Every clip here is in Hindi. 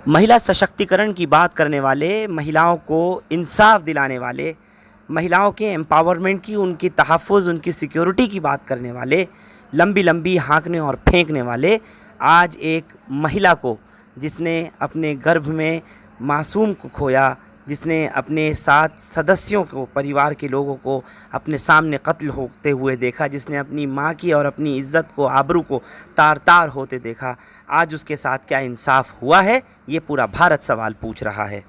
महिला सशक्तिकरण की बात करने वाले, महिलाओं को इंसाफ दिलाने वाले, महिलाओं के एम्पावरमेंट की, उनकी तहफ़्फ़ुज़, उनकी सिक्योरिटी की बात करने वाले, लंबी लंबी हाँकने और फेंकने वाले, आज एक महिला को, जिसने अपने गर्भ में मासूम को खोया, जिसने अपने 7 सदस्यों को, परिवार के लोगों को अपने सामने कत्ल होते हुए देखा, जिसने अपनी माँ की और अपनी इज़्ज़त को, आबरू को तार तार होते देखा, आज उसके साथ क्या इंसाफ हुआ है, ये पूरा भारत सवाल पूछ रहा है।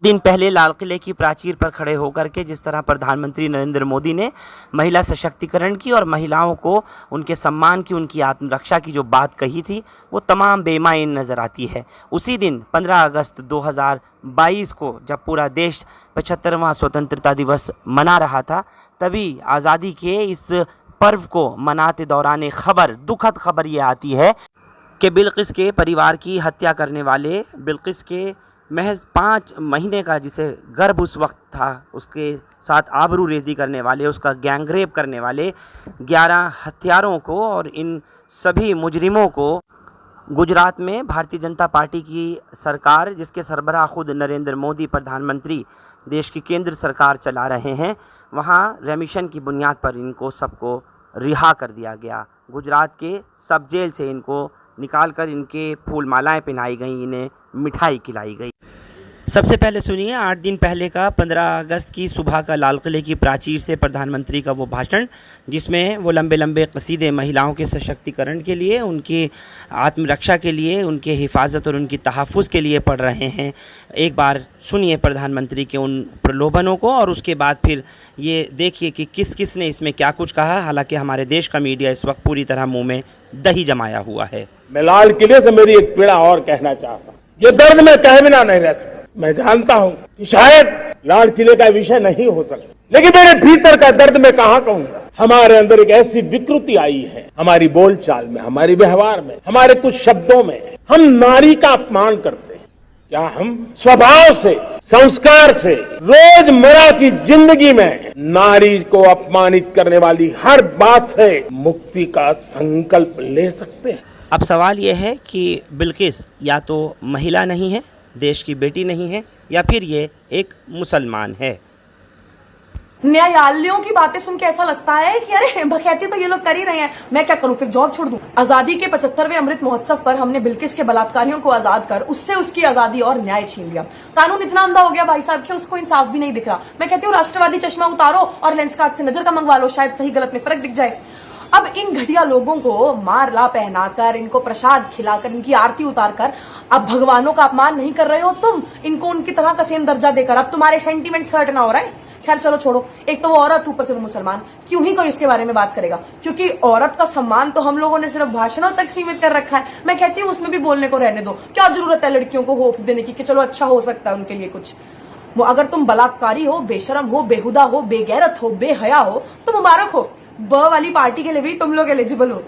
दिन पहले लाल किले की प्राचीर पर खड़े होकर के जिस तरह प्रधानमंत्री नरेंद्र मोदी ने महिला सशक्तिकरण की और महिलाओं को उनके सम्मान की, उनकी आत्मरक्षा की जो बात कही थी, वो तमाम बेमायन नज़र आती है। उसी दिन 15 अगस्त 2022 को जब पूरा देश 75वां स्वतंत्रता दिवस मना रहा था, तभी आज़ादी के इस पर्व को मनाते दौरान एक खबर, दुखद खबर ये आती है कि बिल्किस के परिवार की हत्या करने वाले, बिल्किस के महज 5 महीने का जिसे गर्भ उस वक्त था, उसके साथ आबरू रेज़ी करने वाले, उसका गैंगरेप करने वाले 11 हत्यारों को और इन सभी मुजरिमों को गुजरात में भारतीय जनता पार्टी की सरकार, जिसके सरबराह खुद नरेंद्र मोदी प्रधानमंत्री देश की केंद्र सरकार चला रहे हैं, वहाँ रेमिशन की बुनियाद पर इनको सबको रिहा कर दिया गया। गुजरात के सब जेल से इनको निकालकर इनके फूल मालाएँ पहनाई गई, इन्हें मिठाई खिलाई गई। सबसे पहले सुनिए 8 दिन पहले का 15 अगस्त की सुबह का लाल किले की प्राचीर से प्रधानमंत्री का वो भाषण, जिसमें वो लंबे लंबे कसीदे महिलाओं के सशक्तिकरण के लिए, उनकी आत्मरक्षा के लिए, उनके हिफाजत और उनकी तहफ़्फ़ुज़ के लिए पढ़ रहे हैं। एक बार सुनिए प्रधानमंत्री के उन प्रलोभनों को और उसके बाद फिर ये देखिए कि किस किस ने इसमें क्या कुछ कहा। हालांकि हमारे देश का मीडिया इस वक्त पूरी तरह मुँह में दही जमाया हुआ है। मैं लाल किले से मेरी एक पीड़ा और कहना चाहता हूँ, ये दर्द में कहे बिना नहीं रह सकता। मैं जानता हूँ कि शायद लाल किले का विषय नहीं हो सकता, लेकिन मेरे भीतर का दर्द मैं कहाँ कहूँगा। हमारे अंदर एक ऐसी विकृति आई है, हमारी बोलचाल में, हमारे व्यवहार में, हमारे कुछ शब्दों में। हम नारी का अपमान करते हैं। क्या हम स्वभाव से, संस्कार से, रोजमर्रा की जिंदगी में नारी को अपमानित करने वाली हर बात से मुक्ति का संकल्प ले सकते हैं? अब सवाल यह है कि बिल्किस या तो महिला नहीं है, देश की बेटी नहीं है, या फिर ये एक मुसलमान है। न्यायालयों की बातें सुन के ऐसा लगता है कि अरे बखैती तो ये लोग कर ही रहे हैं, मैं क्या करूं, फिर जॉब छोड़ दूं। आजादी के 75वें अमृत महोत्सव पर हमने बिल्किस के बलात्कारियों को आजाद कर उससे उसकी आजादी और न्याय छीन लिया। कानून इतना अंधा हो गया भाई साहब कि उसको इंसाफ भी नहीं दिख रहा। मैं कहती हूँ राष्ट्रवादी चश्मा उतारो और लेंस कार्ड से नजर का मंगवा लो, शायद सही गलत में फर्क दिख जाए। अब इन घटिया लोगों को मारला पहनाकर, इनको प्रसाद खिलाकर, इनकी आरती उतारकर अब भगवानों का अपमान नहीं कर रहे हो तुम, इनको उनकी तरह का सेम दर्जा देकर अब तुम्हारे सेंटीमेंट्स हर्ट ना हो रहा है। खैर चलो छोड़ो, एक तो वो औरत, ऊपर से वो मुसलमान, क्यों ही कोई इसके बारे में बात करेगा, क्योंकि औरत का सम्मान तो हम लोगों ने सिर्फ भाषणों तक सीमित कर रखा है। मैं कहती हूँ उसमें भी बोलने को रहने दो। क्या जरूरत है लड़कियों को होप्स देने की कि चलो अच्छा हो सकता है उनके लिए कुछ। वो अगर तुम बलात्कारी हो, बेशरम हो, बेहुदा हो, बेगैरत हो, बेहया हो तो मुबारक हो, ब वाली पार्टी के लिए भी तुम लोग एलिजिबल हो।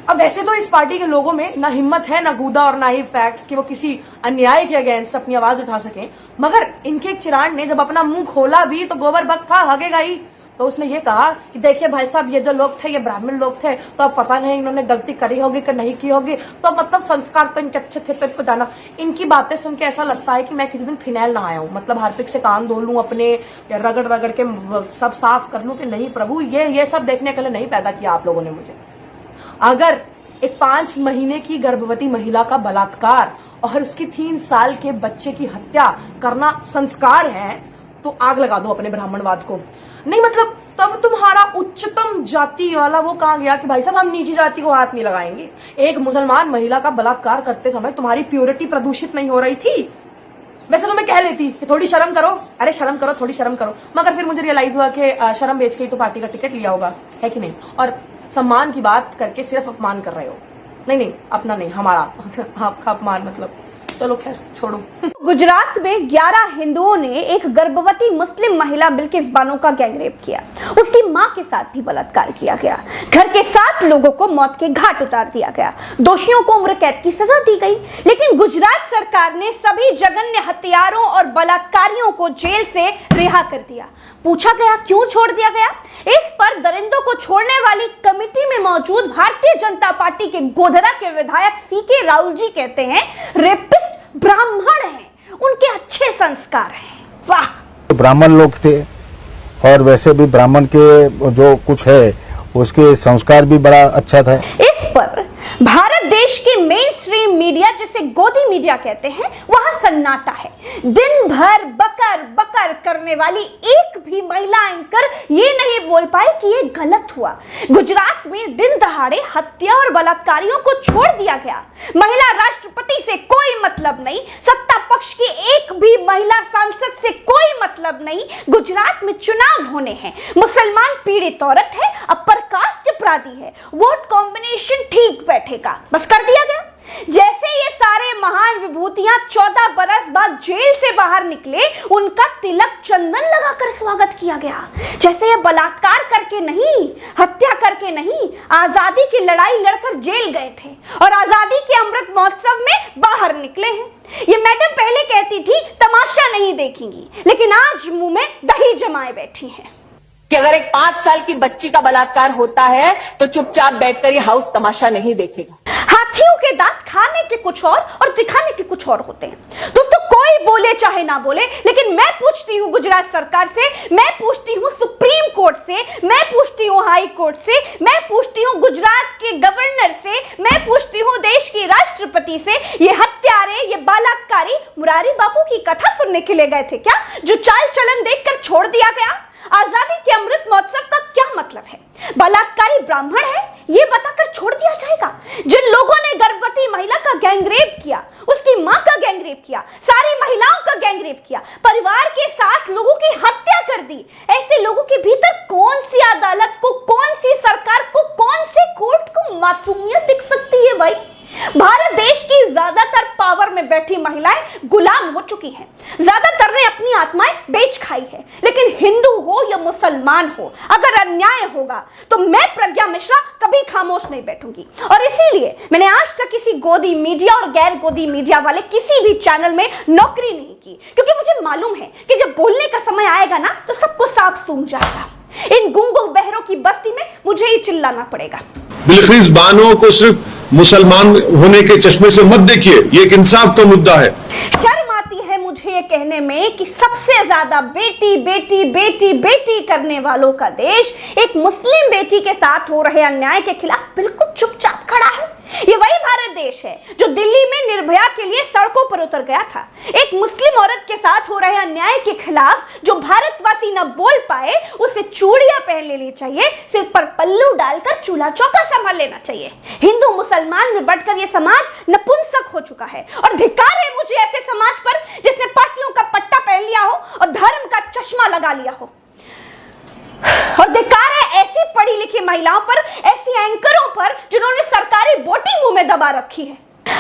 अब वैसे तो इस पार्टी के लोगों में ना हिम्मत है, ना गूदा और ना ही फैक्ट्स कि वो किसी अन्याय के अगेंस्ट अपनी आवाज उठा सके, मगर इनके एक चिराग ने जब अपना मुंह खोला भी तो गोबर बक्का हगेगा ही। तो उसने ये कहा कि देखिए भाई साहब, ये जो लोग थे ये ब्राह्मण लोग थे, तो अब पता नहीं इन्होंने गलती करी होगी कि नहीं की होगी, तो मतलब संस्कार तो इनके अच्छे थे तो इनको जाना। इनकी बातें सुन के ऐसा लगता है कि मैं किसी दिन फिनाइल नहाया हूं, मतलब हार्पिक से कान धो लूं अपने, या रगड़ रगड़ के सब साफ कर लूं कि नहीं प्रभु, ये सब देखने के लिए नहीं पैदा किया आप लोगों ने मुझे। अगर एक 5 महीने की गर्भवती महिला का बलात्कार और उसकी 3 साल के बच्चे की हत्या करना संस्कार है, तो आग लगा दो अपने ब्राह्मणवाद को। नहीं मतलब तब तुम्हारा उच्चतम जाति वाला वो कहां गया कि भाई साहब हम नीची जाति को हाथ नहीं लगाएंगे। एक मुसलमान महिला का बलात्कार करते समय तुम्हारी प्योरिटी प्रदूषित नहीं हो रही थी? वैसे तो मैं कह लेती कि थोड़ी शर्म करो, अरे शर्म करो, थोड़ी शर्म करो, मगर फिर मुझे रियलाइज हुआ कि शर्म बेच के ही तो पार्टी का टिकट लिया होगा, है कि नहीं। और सम्मान की बात करके सिर्फ अपमान कर रहे हो। नहीं, अपना नहीं, हमारा आपका अपमान, मतलब चलो खैर छोड़ो। गुजरात में 11 हिंदुओं ने एक गर्भवती मुस्लिम महिला बिल्किस बानो का गैंगरेप किया। उसकी मां के साथ भी बलात्कार किया गया। घर के 7 लोगों को मौत के घाट उतार दिया गया। दोषियों को उम्र कैद की सजा दी गई। लेकिन गुजरात सरकार ने सभी जघन्य हत्यारों और बलात्कारियों को जेल से रिहा कर दिया। पूछा गया क्यों छोड़ दिया गया? इस पर दरिंदों को छोड़ने वाली कमेटी में मौजूद भारतीय जनता पार्टी के गोधरा के विधायक सीके राहुल जी कहते हैं, रेपिस्ट ब्राह्मण हैं, उनके अच्छे संस्कार हैं। वाह। ब्राह्मण लोग थे और वैसे भी ब्राह्मण के जो कुछ है उसके संस्कार भी बड़ा अच्छा था। इस पर भारत देश के मेन स्ट्रीम मीडिया, जिसे गोदी मीडिया कहते हैं, वहां सन्नाटा है। दिन भर बकर बकर करने वाली एक भी महिला एंकर ये नहीं बोल पाई कि ये गलत हुआ। गुजरात में दिन दहाड़े हत्या और बलात्कारियों को छोड़ दिया गया। महिला राष्ट्रपति से कोई मतलब नहीं, सत्ता पक्ष की एक भी महिला सांसद से कोई मतलब नहीं। गुजरात में चुनाव होने हैं, मुसलमान पीड़ित औरत है, अपर कास्ट अपराधी है, वोट कॉम्बिनेशन ठीक बैठेगा, बस कर दिया गया। जैसे ये सारे महान विभूतियां 14 बरस बाद जेल से बाहर निकले, उनका तिलक चंदन लगाकर स्वागत किया गया। जैसे ये बलात्कार करके नहीं, हत्या करके नहीं, आजादी की लड़ाई लड़कर जेल गए थे और आजादी के अमृत महोत्सव में बाहर निकले हैं। ये मैडम पहले कहती थी तमाशा नहीं देखेंगी, लेकिन आज मुंह में दही जमाए बैठी हैं कि अगर एक 5 साल की बच्ची का बलात्कार होता है तो चुपचाप बैठकर ये हाउस तमाशा नहीं देखेगा। हाथियों के दांत खाने के कुछ और दिखाने के कुछ और होते हैं। दोस्तों, कोई बोले चाहे ना बोले, लेकिन मैं पूछती हूँ गुजरात सरकार से, मैं पूछती हूँ सुप्रीम कोर्ट से, मैं पूछती हूँ हाई कोर्ट से, मैं पूछती हूँ गुजरात के गवर्नर से, मैं पूछती हूँ देश की राष्ट्रपति से, ये हत्यारे, ये बलात्कारी मुरारी बापू की कथा सुनने के लिए गए थे क्या, जो चाल चलन देखकर छोड़ दिया गया? आजादी के अमृत महोत्सव का क्या मतलब है? बलात्कारी ब्राह्मण है ये बताकर छोड़ दिया जाएगा? जिन लोगों ने गर्भवती महिला का गैंगरेप किया, उसकी मां का गैंगरेप किया, सारी महिलाओं का गैंगरेप किया, परिवार के साथ लोगों की हत्या कर दी, ऐसे लोगों के भीतर कौन सी अदालत को, कौन सी सरकार को, कौन से कोर्ट को मासूमियत दिख सकती है भाई? भारत देश की ज्यादातर पावर में बैठी महिलाएं गुलाम हो चुकी हैं। ज्यादातर ने अपनी आत्माएं बेच खाई है। लेकिन हिंदू हो या मुसलमान हो, अगर अन्याय होगा तो मैं प्रज्ञा मिश्रा कभी खामोश नहीं बैठूंगी। और इसीलिए मैंने आज तक किसी गोदी मीडिया और गैर गोदी मीडिया वाले किसी भी चैनल में नौकरी नहीं की, क्योंकि मुझे मालूम है कि जब बोलने का समय आएगा ना तो सबको साफ सूझ जाएगा। इन गूंगों बहरों की बस्ती में मुझे ही चिल्लाना पड़ेगा। बिल्किस बानो को सिर्फ मुसलमान होने के चश्मे से मत देखिए, ये एक इंसाफ का मुद्दा है। शर्म आती है मुझे ये कहने में कि सबसे ज्यादा बेटी बेटी बेटी बेटी करने वालों का देश एक मुस्लिम बेटी के साथ हो रहे अन्याय के खिलाफ बिल्कुल चुपचाप खड़ा है। ये वही भारत देश है जो दिल्ली में निर्भया के लिए सड़कों पर उतर गया था। एक मुस्लिम औरत के साथ हो रहे अन्याय के खिलाफ जो भारतवासी न बोल पाए, उसे चूड़ियां पहन लेनी चाहिए, सिर पर पल्लू डालकर चूल्हा चौका संभाल लेना चाहिए। हिंदू मुसलमान में बढ़कर यह समाज नपुंसक हो चुका है और धिक्कार है मुझे ऐसे समाज पर जिसने पार्टियों का पट्टा पहन लिया हो और धर्म का चश्मा लगा लिया हो। और धिक्कार है ऐसी पढ़ी लिखी महिलाओं पर, ऐसी एंकरों पर जिन्होंने सरकारी बोटी मुंह में दबा रखी है।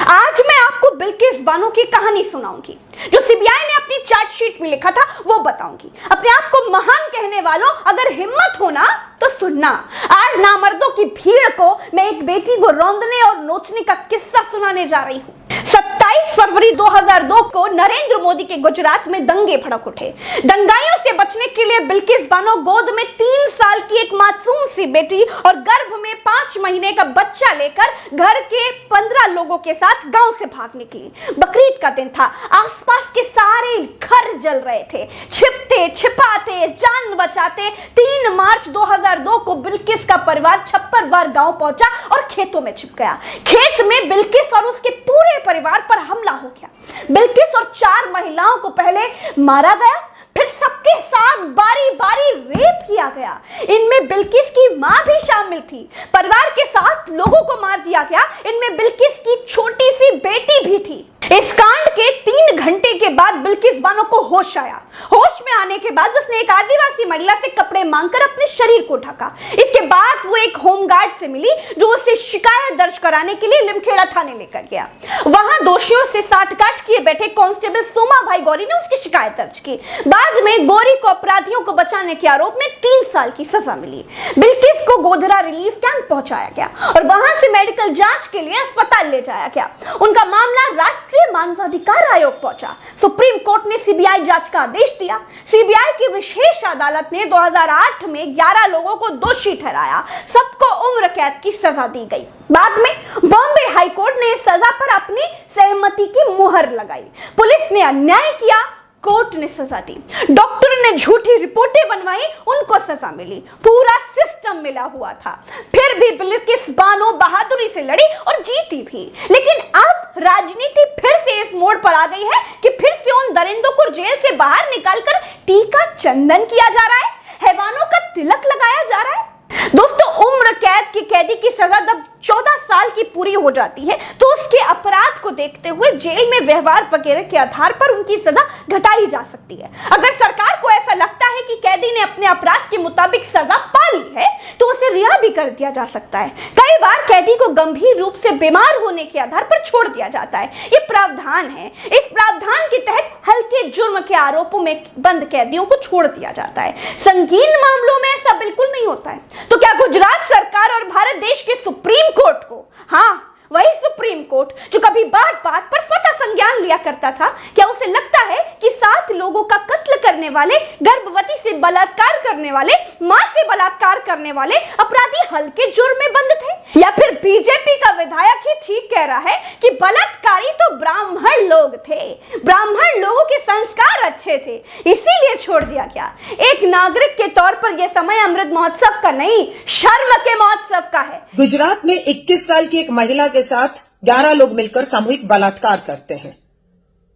आज मैं आपको बिल्किस बानो की कहानी सुनाऊंगी, जो सीबीआई ने अपनी चार्जशीट में लिखा था वो बताऊंगी। अपने आप को महान कहने वालों, अगर हिम्मत हो ना तो सुनना। आज नामर्दों की भीड़ को मैं एक बेटी को रौंदने और नोचने का किस्सा सुनाने जा रही हूँ। 27 फरवरी 2002 को नरेंद्र मोदी के गुजरात में दंगे भड़क उठे। दंगाइयों से बचने के लिए बिल्किस बानो गोद में 3 साल की एक मासूम सी बेटी और गर्भ में 5 महीने का बच्चा लेकर घर के 15 लोगों के साथ गांव से भाग निकली। बकरीद का दिन था, आसपास के सारे घर जल रहे थे। छिपते छिपाते जान बचाते 3 मार्च 2002 को बिल्किस का परिवार छप्परवार गांव पहुंचा और खेतों में छिप गया। खेत में बिल्किस और उसके पूरे परिवार पर हमला हो गया। बिल्किस और 4 महिलाओं को पहले मारा गया, फिर सबके साथ बारी बारी रेप किया गया। इनमें बिल्किस की मां भी शामिल थी। परिवार के 7 लोगों को मार दिया गया। इनमें बिल्किस की छोटी सी बेटी भी थी। इस कांड के 3 घंटे के बाद बिल्किस बानो को होश आया। होश में आने के बाद उसने एक आदिवासी महिला से कपड़े मांगकर अपने शरीर को ढका। इसके बाद वो एक होमगार्ड से मिली जो उसे शिकायत दर्ज कराने के लिए लिमखेड़ा थाने लेकर गया। वहां दोषियों से साठगांठ किए बैठे कांस्टेबल सोमा भाई गौरी ने उसकी शिकायत दर्ज की। बाद में गौरी को अपराधियों को बचाने के आरोप में 3 साल की सजा मिली। बिल्किस को गोधरा रिलीफ कैंप पहुंचाया गया और वहां से मेडिकल जांच के लिए अस्पताल ले जाया गया। उनका मामला राष्ट्रीय मानवाधिकार आयोग पहुंचा। सुप्रीम कोर्ट ने सीबीआई जांच का आदेश दिया। सीबीआई की विशेष अदालत ने 2008 में 11 लोगों को दोषी ठहराया, सबको उम्र कैद की सजा दी गई। बाद में बॉम्बे हाई कोर्ट ने इस सजा पर अपनी सहमति की मुहर लगाई। पुलिस ने अन्याय किया, कोर्ट ने सजा दी। डॉक्टर ने झूठी रिपोर्टें बनवाई, उनको सजा मिली। पूरा सिस्टम मिला हुआ था। फिर भी बिल्किस बानो बहादुरी से लड़ी और जीती भी। लेकिन अब राजनीति फिर से इस मोड़ पर आ गई है कि फिर से उन दरिंदों को जेल से बाहर निकालकर टीका चंदन किया जा रहा है, हैवानों का तिलक लगाया जा रहा है। दोस्तों, उम्र कैद की कैदी की सजा जब 14 साल की पूरी हो जाती है तो उसके अपराध को देखते हुए जेल में व्यवहार वगैरह के आधार पर उनकी सजा घटाई जा सकती है। अगर सरकार को ऐसा लगता है कि कैदी ने अपने अपराध के मुताबिक सजा पा ली है तो उसे रिहा भी कर दिया जा सकता है। कई बार कैदी को गंभीर रूप से बीमार होने के आधार पर छोड़ दिया जाता है। ये प्रावधान है। इस प्रावधान के तहत हल्के जुर्म के आरोपों में बंद कैदियों को छोड़ दिया जाता है। संगीन मामलों में ऐसा बिल्कुल नहीं होता है। तो क्या गुजरात सरकार और भारत देश के सुप्रीम कोर्ट को, हाँ वही सुप्रीम कोर्ट जो कभी बात बात पर स्वतः संज्ञान लिया करता था, क्या उसे लगता है कि 7 लोगों का कत्ल करने वाले, गर्भवती से बलात्कार करने वाले, मां से बलात्कार करने वाले अपराधी हल्के जुर्म में बंद थे? या फिर बीजेपी का विधायक ही ठीक कह रहा है कि बलात्कारी तो ब्राह्मण लोग थे, ब्राह्मण लोगों के संस्कार अच्छे थे, इसीलिए छोड़ दिया गया? एक नागरिक के तौर पर यह समय अमृत महोत्सव का नहीं, शर्म के महोत्सव का है। गुजरात में 21 साल की एक महिला के साथ 11 लोग मिलकर सामूहिक बलात्कार करते हैं।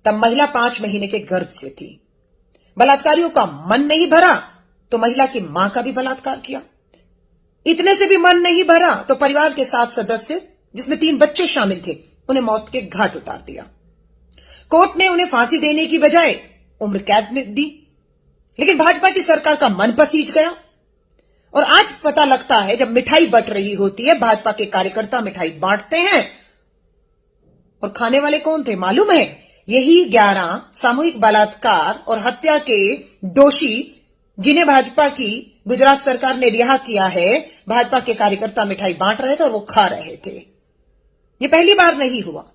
तब महिला 5 महीने के गर्भ से थी। बलात्कारियों का मन नहीं भरा तो महिला की मां का भी बलात्कार किया। इतने से भी मन नहीं भरा तो परिवार के 7 सदस्य, जिसमें 3 बच्चे शामिल थे, उन्हें मौत के घाट उतार दिया। कोर्ट ने उन्हें फांसी देने की बजाय उम्र कैद में दी, लेकिन भाजपा की सरकार का मन पसीज गया। और आज पता लगता है, जब मिठाई बंट रही होती है, भाजपा के कार्यकर्ता मिठाई बांटते हैं और खाने वाले कौन थे मालूम है? यही 11 सामूहिक बलात्कार और हत्या के दोषी, जिन्हें भाजपा की गुजरात सरकार ने रिहा किया है। भाजपा के कार्यकर्ता मिठाई बांट रहे थे और वो खा रहे थे। ये पहली बार नहीं हुआ।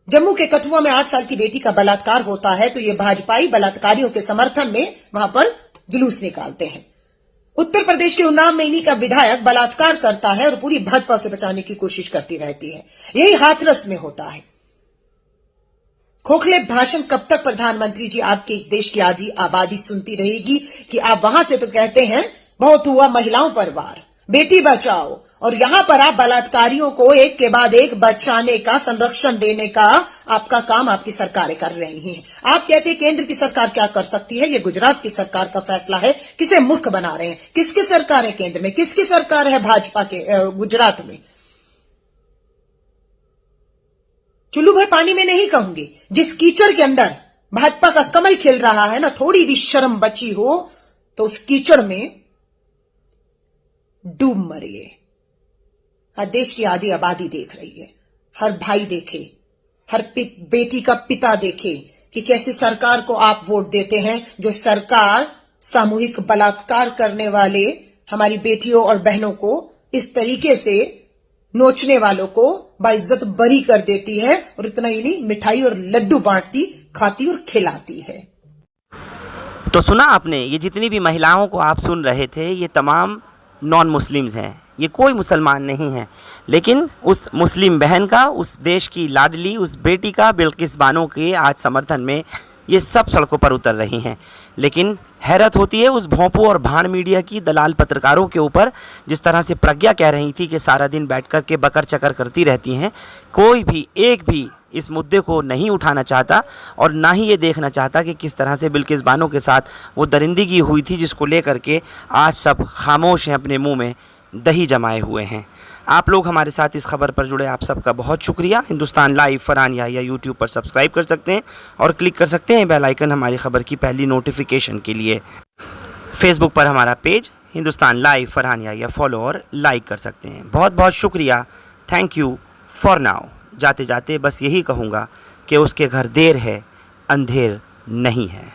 जम्मू के कठुआ में 8 साल की बेटी का बलात्कार होता है तो ये भाजपाई बलात्कारियों के समर्थन में वहां पर जुलूस निकालते हैं। उत्तर प्रदेश के उन्नाव में इन्हीं का विधायक बलात्कार करता है और पूरी भाजपा से बचाने की कोशिश करती रहती है। यही हाथरस में होता है। खोखले भाषण कब तक प्रधानमंत्री जी आपके इस देश की आधी आबादी सुनती रहेगी कि आप वहां से तो कहते हैं बहुत हुआ महिलाओं पर वार, बेटी बचाओ, और यहां पर आप बलात्कारियों को एक के बाद एक बचाने का, संरक्षण देने का आपका काम आपकी सरकारें कर रही हैं। आप कहते हैं केंद्र की सरकार क्या कर सकती है, ये गुजरात की सरकार का फैसला है। किसे मूर्ख बना रहे हैं? किसकी सरकार है केंद्र में, किसकी सरकार है भाजपा के गुजरात में? चुल्लू भर पानी में नहीं कहूंगी, जिस कीचड़ के अंदर भाजपा का कमल खिल रहा है ना, थोड़ी भी शर्म बची हो तो उस कीचड़ में डूब मरिए। हर देश की आधी आबादी देख रही है, हर भाई देखे, हर बेटी का पिता देखे कि कैसे सरकार को आप वोट देते हैं, जो सरकार सामूहिक बलात्कार करने वाले हमारी बेटियों और बहनों को इस तरीके से नोचने वालों को बाइज्जत बरी कर देती है। और इतना ही नहीं, मिठाई और लड्डू बांटती, खाती और खिलाती है। तो सुना आपने, ये जितनी भी महिलाओं को आप सुन रहे थे, ये तमाम नॉन मुस्लिम्स हैं। ये कोई मुसलमान नहीं है, लेकिन उस मुस्लिम बहन का, उस देश की लाडली, उस बेटी का, बिल्किस बानो के आज समर्थन में ये सब सड़कों पर उतर रही हैं। लेकिन हैरत होती है उस भोंपू और भाड़ मीडिया की दलाल पत्रकारों के ऊपर। जिस तरह से प्रज्ञा कह रही थी कि सारा दिन बैठ कर के बकर चकर करती रहती हैं, कोई भी एक भी इस मुद्दे को नहीं उठाना चाहता और ना ही ये देखना चाहता कि किस तरह से बिल्किस बानो के साथ वो दरिंदगी हुई थी, जिसको लेकर के आज सब खामोश हैं, अपने मुंह में दही जमाए हुए हैं। आप लोग हमारे साथ इस खबर पर जुड़े, आप सबका बहुत शुक्रिया। हिंदुस्तान लाइव फरहान याहिया यूट्यूब पर सब्सक्राइब कर सकते हैं और क्लिक कर सकते हैं बेल आइकन हमारी खबर की पहली नोटिफिकेशन के लिए। फेसबुक पर हमारा page Hindustan live Farhan Yahya follow और लाइक कर सकते हैं। बहुत बहुत शुक्रिया। Thank you for now. जाते जाते बस यही कहूँगा कि उसके घर देर है, अंधेर नहीं है।